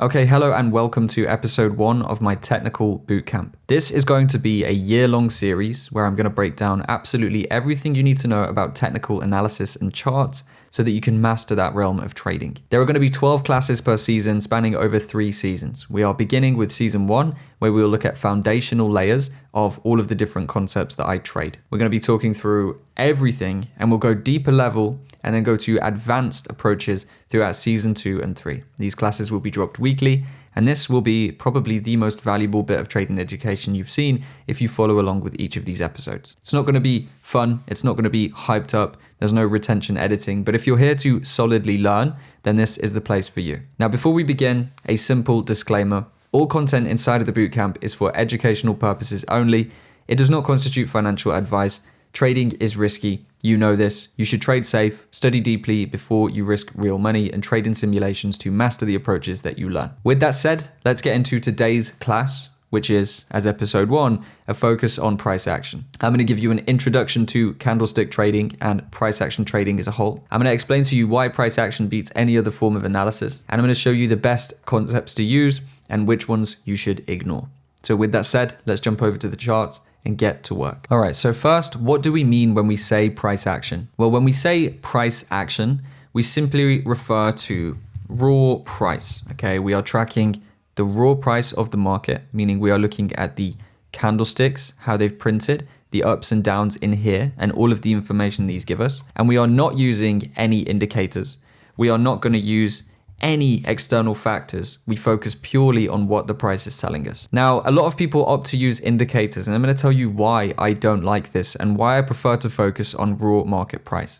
Okay, hello and welcome to episode 1 of my Technical Bootcamp. This is going to be a year-long series where I'm going to break down absolutely everything you need to know about technical analysis and charts so that you can master that realm of trading. There are going to be 12 classes per season spanning over 3 seasons. We are beginning with season 1, where we'll look at foundational layers of all of the different concepts that I trade. We're going to be talking through everything and we'll go deeper level and then go to advanced approaches throughout season 2 and 3. These classes will be dropped weekly, and this will be probably the most valuable bit of trading education you've seen if you follow along with each of these episodes. It's not going to be fun, it's not going to be hyped up, there's no retention editing, but if you're here to solidly learn, then this is the place for you. Now, before we begin, a simple disclaimer. All content inside of the bootcamp is for educational purposes only. It does not constitute financial advice. Trading is risky. You know this. You should trade safe, study deeply before you risk real money, and trade in simulations to master the approaches that you learn. With that said, let's get into today's class, which is, as episode 1, a focus on price action. I'm going to give you an introduction to candlestick trading and price action trading as a whole. I'm going to explain to you why price action beats any other form of analysis, and I'm going to show you the best concepts to use and which ones you should ignore. So with that said, let's jump over to the charts and get to work. All right, so first, what do we mean when we say price action? Well, when we say price action, we simply refer to raw price, okay? We are tracking the raw price of the market, meaning we are looking at the candlesticks, how they've printed, the ups and downs in here, and all of the information these give us. And we are not using any indicators. We are not going to use any external factors. We focus purely on what the price is telling us. Now, a lot of people opt to use indicators, and I'm going to tell you why I don't like this and why I prefer to focus on raw market price.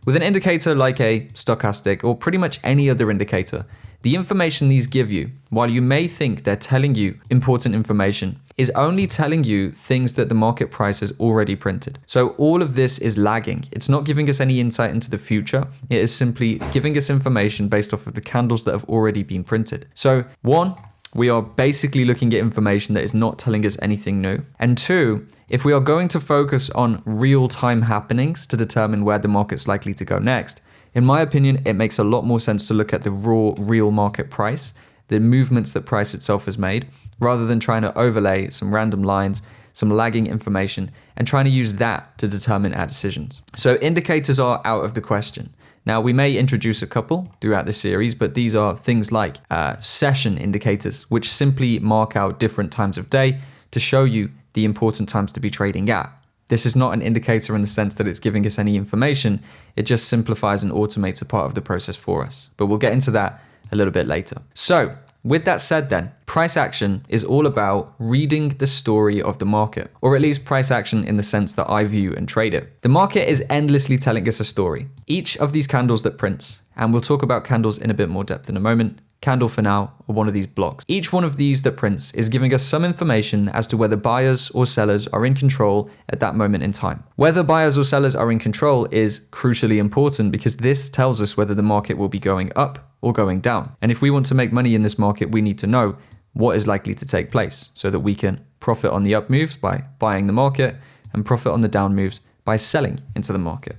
With an indicator like a stochastic or pretty much any other indicator, the information these give you, while you may think they're telling you important information, is only telling you things that the market price has already printed. So all of this is lagging. It's not giving us any insight into the future. It is simply giving us information based off of the candles that have already been printed. So 1, we are basically looking at information that is not telling us anything new. And 2, if we are going to focus on real-time happenings to determine where the market's likely to go next, in my opinion, it makes a lot more sense to look at the raw, real market price, the movements that price itself has made, rather than trying to overlay some random lines, some lagging information, and trying to use that to determine our decisions. So indicators are out of the question. Now, we may introduce a couple throughout the series, but these are things like session indicators, which simply mark out different times of day to show you the important times to be trading at. This is not an indicator in the sense that it's giving us any information. It just simplifies and automates a part of the process for us. But we'll get into that a little bit later. So with that said then, price action is all about reading the story of the market, or at least price action in the sense that I view and trade it. The market is endlessly telling us a story. Each of these candles that prints, and we'll talk about candles in a bit more depth in a moment, candle for now, or one of these blocks. Each one of these that prints is giving us some information as to whether buyers or sellers are in control at that moment in time. Whether buyers or sellers are in control is crucially important because this tells us whether the market will be going up or going down. And if we want to make money in this market, we need to know what is likely to take place so that we can profit on the up moves by buying the market and profit on the down moves by selling into the market.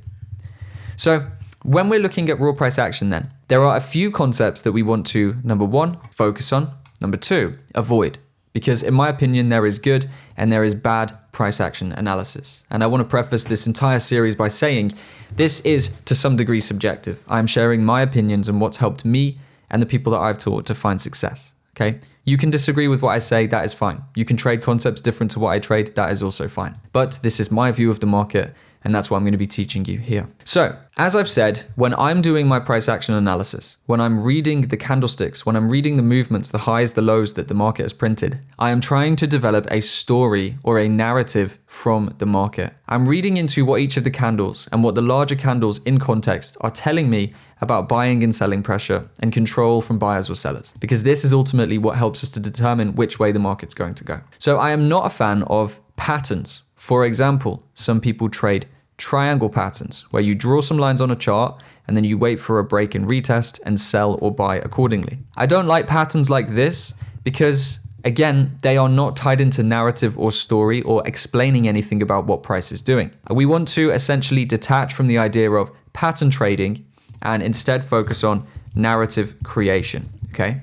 So when we're looking at raw price action then, there are a few concepts that we want to, number 1, focus on, number 2, avoid. Because in my opinion, there is good and there is bad price action analysis. And I want to preface this entire series by saying this is to some degree subjective. I'm sharing my opinions and what's helped me and the people that I've taught to find success. Okay? You can disagree with what I say, that is fine. You can trade concepts different to what I trade, that is also fine. But this is my view of the market, and that's what I'm going to be teaching you here. So, as I've said, when I'm doing my price action analysis, when I'm reading the candlesticks, when I'm reading the movements, the highs, the lows that the market has printed, I am trying to develop a story or a narrative from the market. I'm reading into what each of the candles and what the larger candles in context are telling me about buying and selling pressure and control from buyers or sellers, because this is ultimately what helps us to determine which way the market's going to go. So I am not a fan of patterns. For example, some people trade triangle patterns where you draw some lines on a chart and then you wait for a break and retest and sell or buy accordingly. I don't like patterns like this because, again, they are not tied into narrative or story or explaining anything about what price is doing. We want to essentially detach from the idea of pattern trading and instead focus on narrative creation, okay?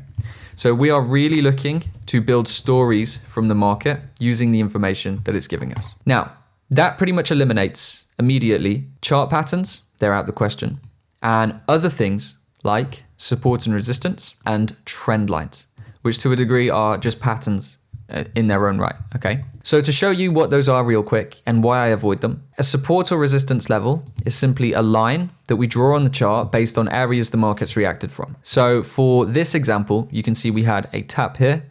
So we are really looking to build stories from the market using the information that it's giving us. Now, that pretty much eliminates immediately chart patterns, they're out the question, and other things like support and resistance and trend lines, which to a degree are just patterns in their own right, okay? So to show you what those are real quick and why I avoid them, a support or resistance level is simply a line that we draw on the chart based on areas the market's reacted from. So for this example, you can see we had a tap here,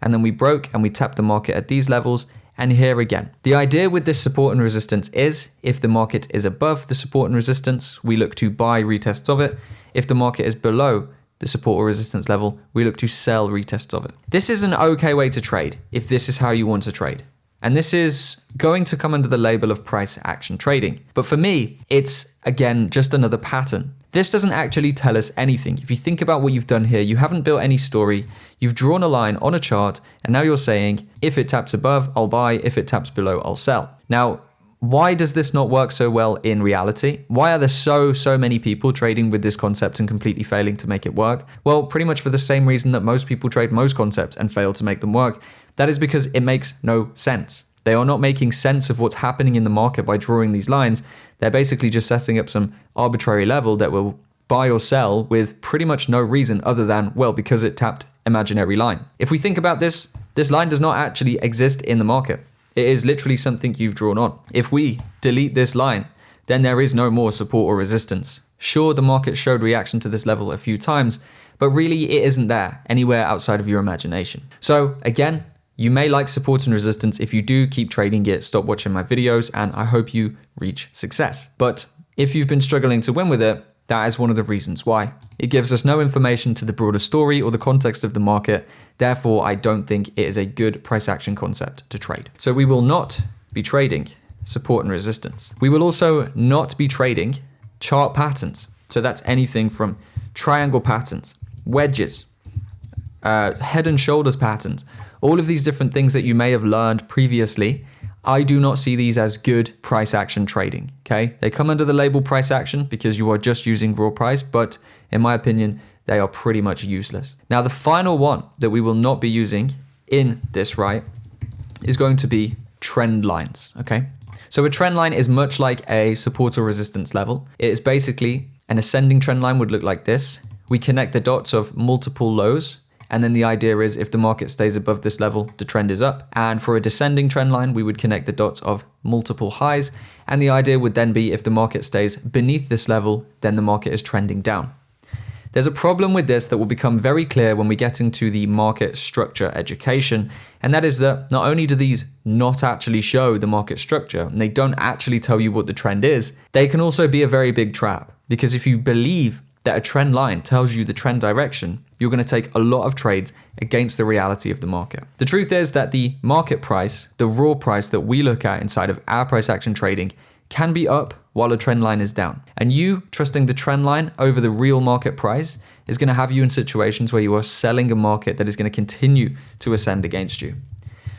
and then we broke and we tapped the market at these levels, and here again. The idea with this support and resistance is if the market is above the support and resistance, we look to buy retests of it. If the market is below the support or resistance level, we look to sell retests of it. This is an okay way to trade if this is how you want to trade. And this is going to come under the label of price action trading. But for me, it's again, just another pattern. This doesn't actually tell us anything. If you think about what you've done here, you haven't built any story. You've drawn a line on a chart, and now you're saying, if it taps above, I'll buy. If it taps below, I'll sell. Now, why does this not work so well in reality? Why are there so many people trading with this concept and completely failing to make it work? Well, pretty much for the same reason that most people trade most concepts and fail to make them work. That is because it makes no sense. They are not making sense of what's happening in the market by drawing these lines. They're basically just setting up some arbitrary level that will buy or sell with pretty much no reason other than, well, because it tapped imaginary line. If we think about this, this line does not actually exist in the market. It is literally something you've drawn on. If we delete this line, then there is no more support or resistance. Sure, the market showed reaction to this level a few times, but really it isn't there anywhere outside of your imagination. So again, you may like support and resistance. If you do, keep trading it, stop watching my videos, and I hope you reach success. But if you've been struggling to win with it, that is one of the reasons why. It gives us no information to the broader story or the context of the market. Therefore, I don't think it is a good price action concept to trade. So we will not be trading support and resistance. We will also not be trading chart patterns. So that's anything from triangle patterns, wedges, head and shoulders patterns, all of these different things that you may have learned previously. I do not see these as good price action trading, okay? They come under the label price action because you are just using raw price, but in my opinion, they are pretty much useless. Now, the final one that we will not be using in this, right, is going to be trend lines, okay? So a trend line is much like a support or resistance level. It is basically an ascending trend line would look like this. We connect the dots of multiple lows, and then the idea is if the market stays above this level, the trend is up. And for a descending trend line, we would connect the dots of multiple highs. And the idea would then be if the market stays beneath this level, then the market is trending down. There's a problem with this that will become very clear when we get into the market structure education. And that is that not only do these not actually show the market structure, and they don't actually tell you what the trend is, they can also be a very big trap. Because if you believe that a trend line tells you the trend direction, you're going to take a lot of trades against the reality of the market. The truth is that the market price, the raw price that we look at inside of our price action trading, can be up while a trend line is down. And you trusting the trend line over the real market price is going to have you in situations where you are selling a market that is going to continue to ascend against you.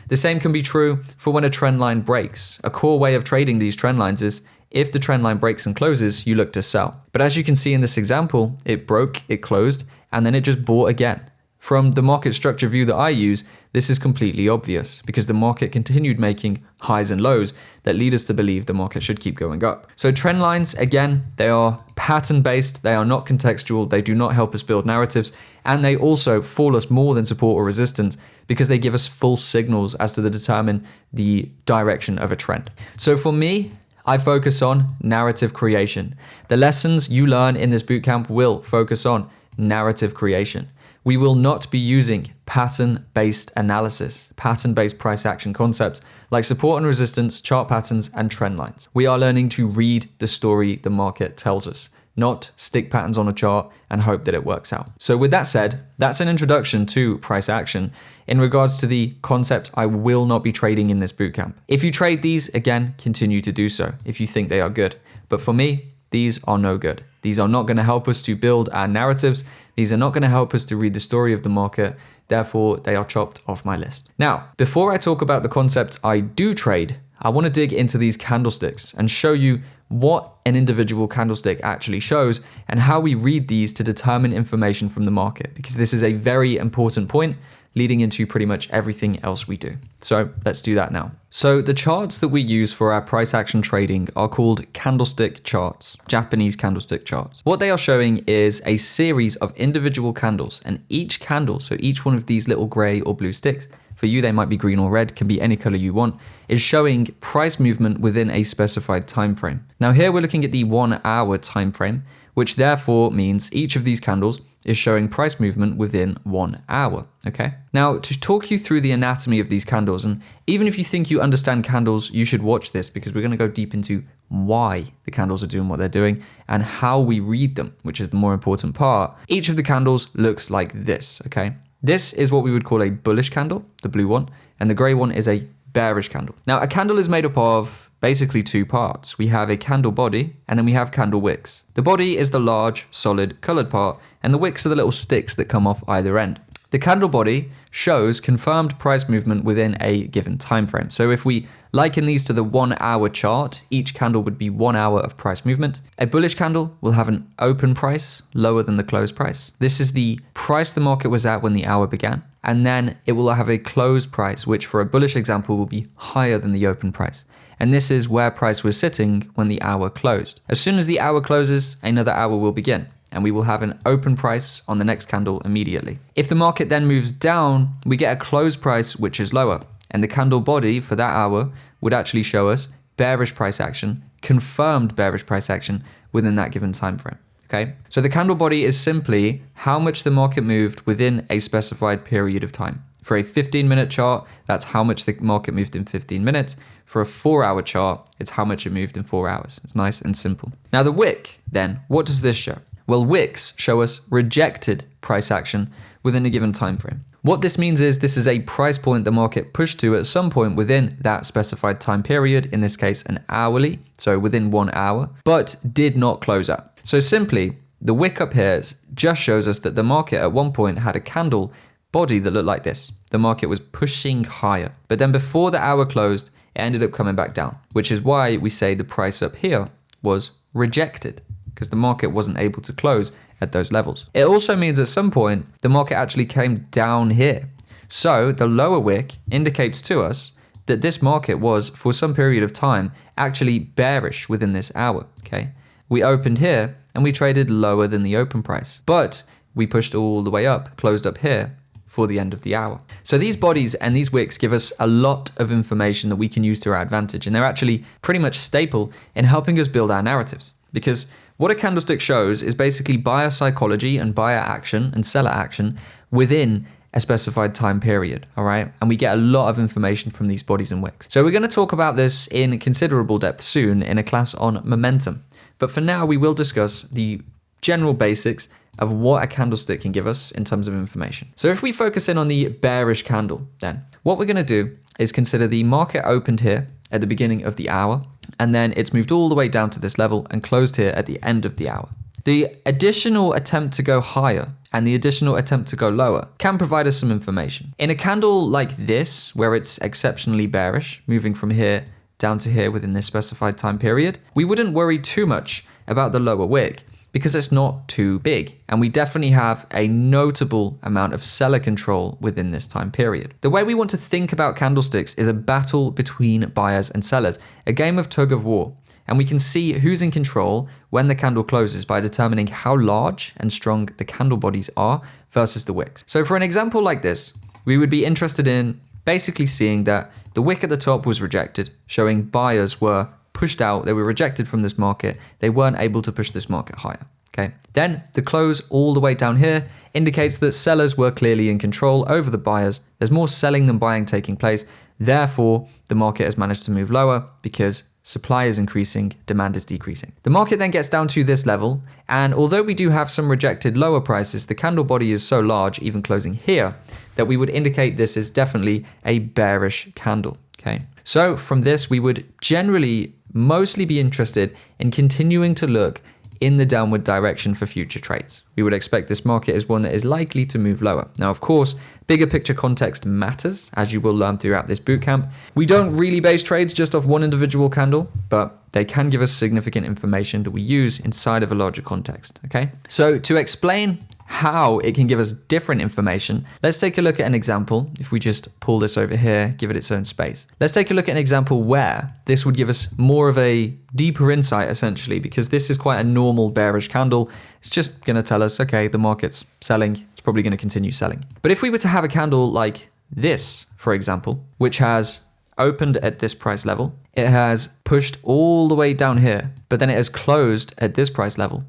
The same can be true for when a trend line breaks. A core way of trading these trend lines is if the trend line breaks and closes, you look to sell. But as you can see in this example, it broke, it closed, and then it just bought again. From the market structure view that I use, this is completely obvious because the market continued making highs and lows that lead us to believe the market should keep going up. So trend lines, again, they are pattern-based, they are not contextual, they do not help us build narratives, and they also fool us more than support or resistance because they give us false signals as to determine the direction of a trend. So for me, I focus on narrative creation. The lessons you learn in this bootcamp will focus on narrative creation. We will not be using pattern-based analysis, pattern-based price action concepts like support and resistance, chart patterns, and trend lines. We are learning to read the story the market tells us, not stick patterns on a chart and hope that it works out. So with that said, that's an introduction to price action. In regards to the concept, I will not be trading in this bootcamp. If you trade these, again, continue to do so if you think they are good. But for me, these are no good. These are not going to help us to build our narratives. These are not going to help us to read the story of the market. Therefore, they are chopped off my list. Now, before I talk about the concept I do trade, I want to dig into these candlesticks and show you what an individual candlestick actually shows and how we read these to determine information from the market, because this is a very important point leading into pretty much everything else we do. So let's do that now. So the charts that we use for our price action trading are called candlestick charts, Japanese candlestick charts. What they are showing is a series of individual candles, and each candle, so each one of these little gray or blue sticks, for you they might be green or red, can be any color you want, is showing price movement within a specified time frame. Now here we're looking at the 1 hour time frame, which therefore means each of these candles is showing price movement within 1 hour, okay? Now, to talk you through the anatomy of these candles, and even if you think you understand candles, you should watch this, because we're gonna go deep into why the candles are doing what they're doing and how we read them, which is the more important part. Each of the candles looks like this, okay? This is what we would call a bullish candle, the blue one, and the gray one is a bearish candle. Now, a candle is made up of basically two parts. We have a candle body and then we have candle wicks. The body is the large, solid, colored part, and the wicks are the little sticks that come off either end. The candle body shows confirmed price movement within a given time frame. So if we liken these to the 1 hour chart, each candle would be 1 hour of price movement. A bullish candle will have an open price lower than the close price. This is the price the market was at when the hour began. And then it will have a close price, which for a bullish example will be higher than the open price. And this is where price was sitting when the hour closed. As soon as the hour closes, another hour will begin, and we will have an open price on the next candle immediately. If the market then moves down, we get a close price which is lower, and the candle body for that hour would actually show us bearish price action, confirmed bearish price action within that given time frame. Okay, so the candle body is simply how much the market moved within a specified period of time. For a 15-minute chart, that's how much the market moved in 15 minutes. For a 4-hour chart, it's how much it moved in 4 hours. It's nice and simple. Now the wick, then, what does this show? Well, wicks show us rejected price action within a given time frame. What this means is this is a price point the market pushed to at some point within that specified time period, in this case an hourly, so within 1 hour, but did not close at. So simply, the wick up here just shows us that the market at one point had a candle body that looked like this. The market was pushing higher, but then before the hour closed, it ended up coming back down, which is why we say the price up here was rejected, because the market wasn't able to close at those levels. It also means at some point, the market actually came down here. So the lower wick indicates to us that this market was, for some period of time, actually bearish within this hour, okay? We opened here and we traded lower than the open price, but we pushed all the way up, closed up here for the end of the hour. So these bodies and these wicks give us a lot of information that we can use to our advantage, and they're actually pretty much staple in helping us build our narratives, because what a candlestick shows is basically buyer psychology and buyer action and seller action within a specified time period, all right? And we get a lot of information from these bodies and wicks. So we're gonna talk about this in considerable depth soon in a class on momentum. But for now, we will discuss the general basics of what a candlestick can give us in terms of information. So if we focus in on the bearish candle, then what we're gonna do is consider the market opened here at the beginning of the hour, and then it's moved all the way down to this level and closed here at the end of the hour. The additional attempt to go higher and the additional attempt to go lower can provide us some information. In a candle like this, where it's exceptionally bearish, moving from here down to here within this specified time period, we wouldn't worry too much about the lower wick because it's not too big, and we definitely have a notable amount of seller control within this time period. The way we want to think about candlesticks is a battle between buyers and sellers, a game of tug of war, and we can see who's in control when the candle closes by determining how large and strong the candle bodies are versus the wicks. So for an example like this, we would be interested in basically seeing that the wick at the top was rejected, showing buyers were pushed out, they were rejected from this market, they weren't able to push this market higher, okay? Then the close all the way down here indicates that sellers were clearly in control over the buyers. There's more selling than buying taking place. Therefore, the market has managed to move lower because supply is increasing, demand is decreasing. The market then gets down to this level, and although we do have some rejected lower prices, the candle body is so large, even closing here, that we would indicate this is definitely a bearish candle, okay? So from this, we would generally mostly be interested in continuing to look in the downward direction for future trades. We would expect this market is one that is likely to move lower. Now, of course, bigger picture context matters, as you will learn throughout this bootcamp. We don't really base trades just off one individual candle, but they can give us significant information that we use inside of a larger context, okay? So to explain how it can give us different information, let's take a look at an example. If we just pull this over here, give it its own space. Let's take a look at an example where this would give us more of a deeper insight, essentially, because this is quite a normal bearish candle. It's just going to tell us, okay, the market's selling. It's probably going to continue selling. But if we were to have a candle like this, for example, which has opened at this price level, it has pushed all the way down here, but then it has closed at this price level.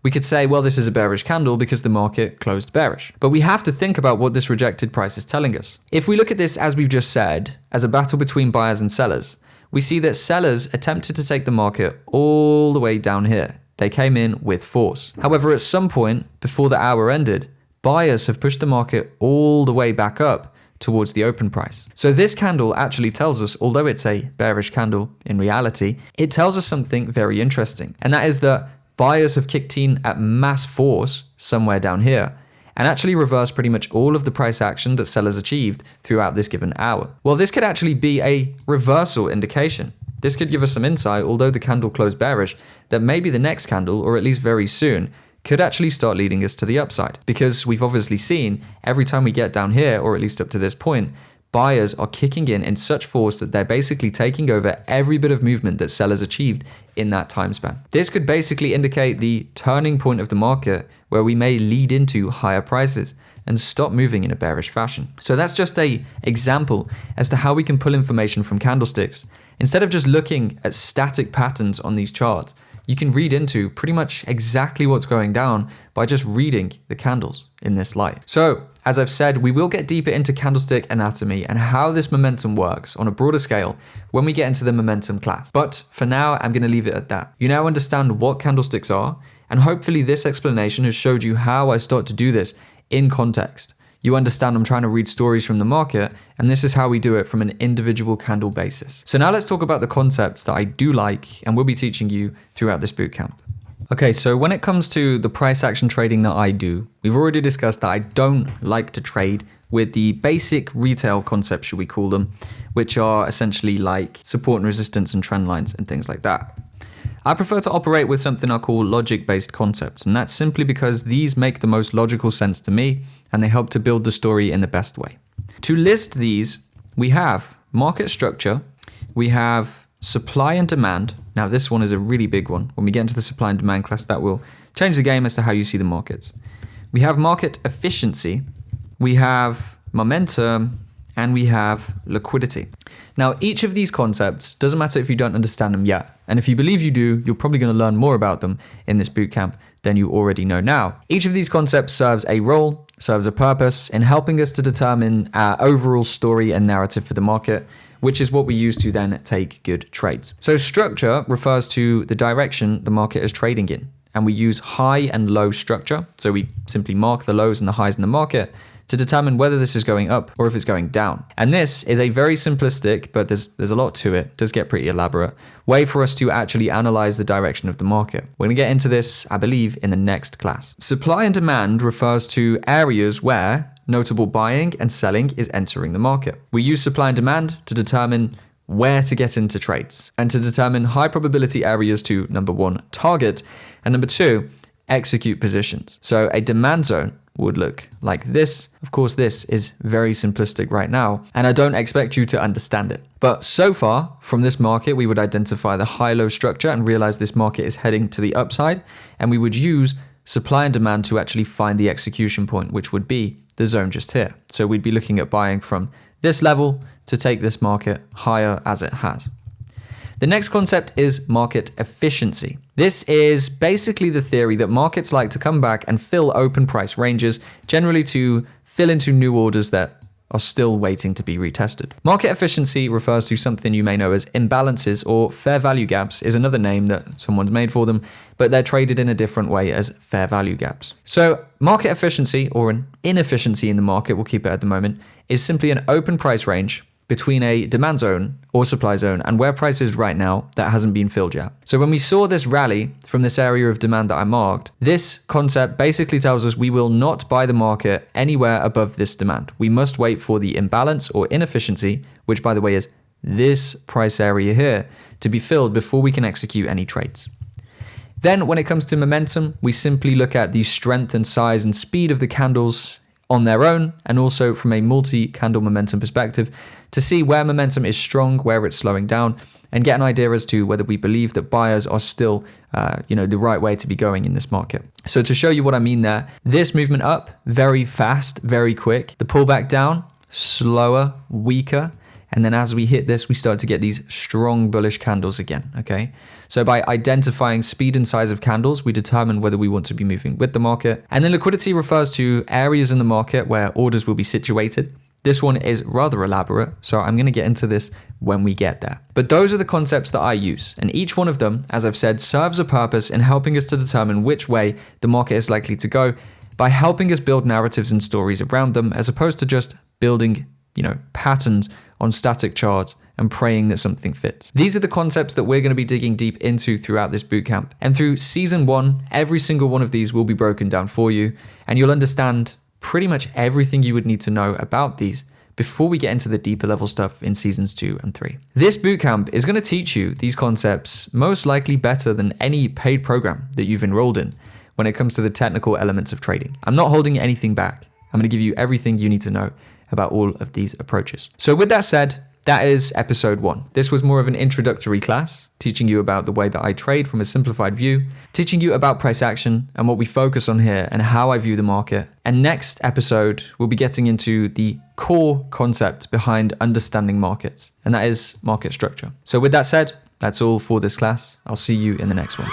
We could say, well, this is a bearish candle because the market closed bearish. But we have to think about what this rejected price is telling us. If we look at this, as we've just said, as a battle between buyers and sellers, we see that sellers attempted to take the market all the way down here. They came in with force. However, at some point before the hour ended, buyers have pushed the market all the way back up towards the open price. So this candle actually tells us, although it's a bearish candle in reality, it tells us something very interesting. And that is that buyers have kicked in at mass force somewhere down here and actually reversed pretty much all of the price action that sellers achieved throughout this given hour. Well, this could actually be a reversal indication. This could give us some insight, although the candle closed bearish, that maybe the next candle, or at least very soon, could actually start leading us to the upside. Because we've obviously seen every time we get down here, or at least up to this point, buyers are kicking in such force that they're basically taking over every bit of movement that sellers achieved in that time span. This could basically indicate the turning point of the market where we may lead into higher prices and stop moving in a bearish fashion. So that's just an example as to how we can pull information from candlesticks. Instead of just looking at static patterns on these charts, you can read into pretty much exactly what's going down by just reading the candles in this light. So, as I've said, we will get deeper into candlestick anatomy and how this momentum works on a broader scale when we get into the momentum class. But for now, I'm going to leave it at that. You now understand what candlesticks are, and hopefully this explanation has showed you how I start to do this in context. You understand I'm trying to read stories from the market, and this is how we do it from an individual candle basis. So now let's talk about the concepts that I do like and will be teaching you throughout this bootcamp. Okay, so when it comes to the price action trading that I do, we've already discussed that I don't like to trade with the basic retail concepts, should we call them, which are essentially like support and resistance and trend lines and things like that. I prefer to operate with something I call logic-based concepts, and that's simply because these make the most logical sense to me and they help to build the story in the best way. To list these, we have market structure, we have supply and demand. Now this one is a really big one. When we get into the supply and demand class, that will change the game as to how you see the markets. We have market efficiency, we have momentum, and we have liquidity. Now, each of these concepts, doesn't matter if you don't understand them yet, and if you believe you do, you're probably going to learn more about them in this bootcamp than you already know now. Each of these concepts serves a role, serves a purpose in helping us to determine our overall story and narrative for the market, which is what we use to then take good trades. So structure refers to the direction the market is trading in, and we use high and low structure. So we simply mark the lows and the highs in the market to determine whether this is going up or if it's going down. And this is a very simplistic, but there's a lot to it, does get pretty elaborate, way for us to actually analyze the direction of the market. We're gonna get into this, I believe, in the next class. Supply and demand refers to areas where notable buying and selling is entering the market. We use supply and demand to determine where to get into trades and to determine high probability areas to, number one, target, and number two, execute positions. So a demand zone would look like this. Of course, this is very simplistic right now, and I don't expect you to understand it. But so far from this market, we would identify the high-low structure and realize this market is heading to the upside, and we would use supply and demand to actually find the execution point, which would be the zone just here. So we'd be looking at buying from this level to take this market higher as it has. The next concept is market efficiency. This is basically the theory that markets like to come back and fill open price ranges, generally to fill into new orders that are still waiting to be retested. Market efficiency refers to something you may know as imbalances, or fair value gaps is another name that someone's made for them, but they're traded in a different way as fair value gaps. So market efficiency, or an inefficiency in the market, we'll keep it at the moment, is simply an open price range between a demand zone or supply zone and where price is right now that hasn't been filled yet. So when we saw this rally from this area of demand that I marked, this concept basically tells us we will not buy the market anywhere above this demand. We must wait for the imbalance or inefficiency, which by the way is this price area here, to be filled before we can execute any trades. Then when it comes to momentum, we simply look at the strength and size and speed of the candles on their own, and also from a multi-candle momentum perspective to see where momentum is strong, where it's slowing down, and get an idea as to whether we believe that buyers are still, the right way to be going in this market. So to show you what I mean there, this movement up, very fast, very quick. The pullback down, slower, weaker. And then as we hit this, we start to get these strong bullish candles again, okay? So by identifying speed and size of candles, we determine whether we want to be moving with the market. And then liquidity refers to areas in the market where orders will be situated. This one is rather elaborate, so I'm going to get into this when we get there. But those are the concepts that I use, and each one of them, as I've said, serves a purpose in helping us to determine which way the market is likely to go by helping us build narratives and stories around them, as opposed to just building, patterns on static charts and praying that something fits. These are the concepts that we're going to be digging deep into throughout this bootcamp. And through season 1, every single one of these will be broken down for you, and you'll understand pretty much everything you would need to know about these before we get into the deeper level stuff in seasons 2 and 3. This bootcamp is going to teach you these concepts most likely better than any paid program that you've enrolled in when it comes to the technical elements of trading. I'm not holding anything back. I'm going to give you everything you need to know about all of these approaches. So with that said, that is episode 1. This was more of an introductory class, teaching you about the way that I trade from a simplified view, teaching you about price action and what we focus on here and how I view the market. And next episode, we'll be getting into the core concept behind understanding markets, and that is market structure. So with that said, that's all for this class. I'll see you in the next one.